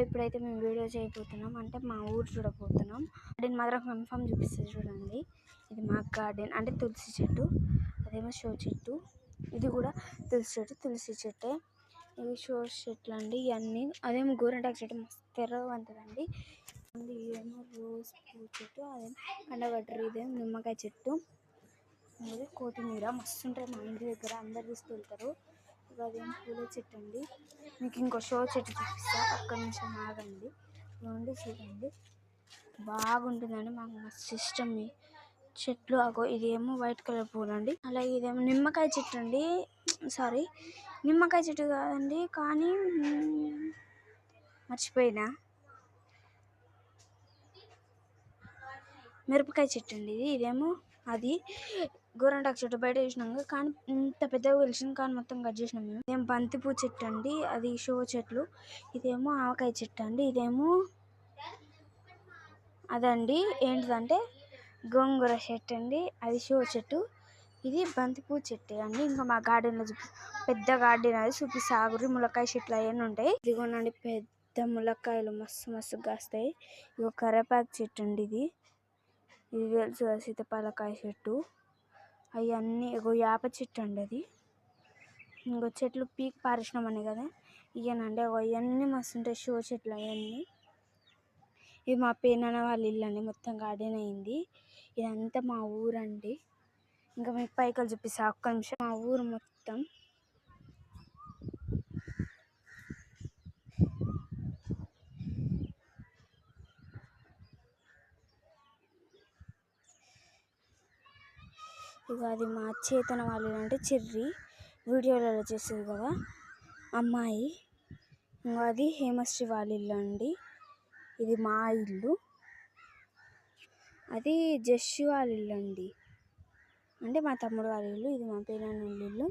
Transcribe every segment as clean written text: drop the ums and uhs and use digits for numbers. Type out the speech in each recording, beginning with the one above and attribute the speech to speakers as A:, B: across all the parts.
A: ఇప్పుడైతే మేము వీడియో చేయబోతున్నాం, అంటే మా ఊరు చూడబోతున్నాం. గార్డెన్ మాత్రం కన్ఫర్మ్ చూపిస్తుంది చూడండి. ఇది మా గార్డెన్, అంటే తులసి చెట్టు, అదేమో షో చెట్టు. ఇది కూడా తులసి చెట్టే. ఇవి షో చెట్లు అండి ఇవన్నీ. అదేమో గోరింటాకు చెట్టు మస్తు తెర్రగా ఉంటుందండి. ఇదేమో రోజ్ పూ చెట్టు, అదేమో కండగట్టు, ఇదేమో నిమ్మకాయ చెట్టు, అదే కొత్తిమీర మస్తు ఉంటుంది మా ఇంటి దగ్గర, అందరు తీసుకెళ్తారు. అదేమో పూల చెట్టు అండి. మీకు ఇంకో షో చెట్టు చూపిస్తా, ఒక్క నిమిషం ఆగండి. ఇవ్వండి చూడండి, బాగుంటుందండి. మాకు మస్తు ఇష్టం ఈ చెట్లు. అగో ఇదేమో వైట్ కలర్ పూలు అండి. అలాగే ఇదేమో నిమ్మకాయ చెట్టు అండి. సారీ, నిమ్మకాయ చెట్టు కాదండి, కానీ మర్చిపోయినా, మిరపకాయ చెట్టు అండి ఇది. ఇదేమో అది గోరంటాకు చెట్టు బయట చూసినాక, కానీ ఇంత పెద్దగా వెలిసింది, కానీ మొత్తం కట్ చేసినాం మేము. ఇదేమో బంతిపూ చెట్టు అండి, అది షో చెట్లు. ఇదేమో ఆవకాయ చెట్టు అండి. ఇదేమో అదండి ఏంటిదంటే గోంగూర చెట్టు అండి, అది షో చెట్టు. ఇది బంతిపూ చెట్టు అండి. ఇంకా మా గార్డెన్లో పెద్ద గార్డెన్, అది చూపిస్తా ఆగురి. ములక్కాయ చెట్లు అవన్నీ ఉంటాయి. ఇదిగోనండి పెద్ద ములక్కాయలు మస్తు మస్తు కాస్తాయి. ఇది కరేపాకు చెట్టు అండి. ఇది తెలుసు కదా, సీతాఫలకాయ చెట్టు. అవన్నీ యాప చెట్టు అండి. అది ఇంకో చెట్లు పీక్ పారేసినామని కదా ఇవనండి. అవన్నీ మస్తు ఉంటాయి షో చెట్లు అవన్నీ. ఇది మా పేనాన్న వాళ్ళ ఇల్లు అండి, మొత్తం గార్డెన్ అయింది. ఇదంతా మా ఊరండి. ఇంకా మీకు పైకలు చూపిస్తా, ఒక్క నిమిషం. మా ఊరు మొత్తం ఇక అది మా చేతన వాళ్ళు అంటే చెర్రి వీడియోలలో చేసేది కదా అమ్మాయి. ఇంకా అది హేమశ్రీ వాళ్ళ ఇల్లు అండి. ఇది మా ఇల్లు. అది జస్సు వాళ్ళ ఇల్లు అండి, అంటే మా తమ్ముడు వాళ్ళ ఇల్లు. ఇది మా పేనాన్న వాళ్ళ ఇల్లు.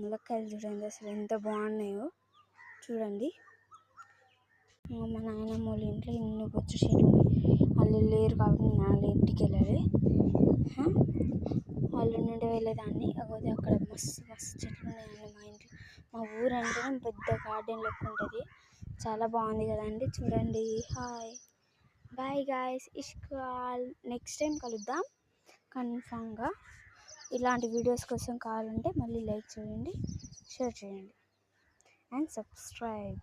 A: ములక్కాయలు చూడండి అసలు ఎంత బాగున్నాయో చూడండి. మా నాయనమ్మ వాళ్ళ ఇంట్లో ఇన్ని బొచ్చు చెట్లు వాళ్ళు లేరు కాబట్టి నేను వాళ్ళ ఇంటికి వెళ్ళాలి. వాళ్ళు నుండి వెళ్ళేదాన్ని. అదే అక్కడ మస్తు మస్తు చెట్లు ఉన్నాయండి మా ఇంట్లో. మా ఊరు అంటే పెద్ద గార్డెన్ లెక్క ఉంటుంది. చాలా బాగుంది కదండి, చూడండి. హాయ్ బాయ్ గాయ్స్, ఇష్కాల్. నెక్స్ట్ టైం కలుద్దాం కన్ఫామ్గా. ఇలాంటి వీడియోస్ కోసం కావాలంటే మళ్ళీ లైక్ చేయండి, షేర్ చేయండి అండ్ సబ్స్క్రైబ్.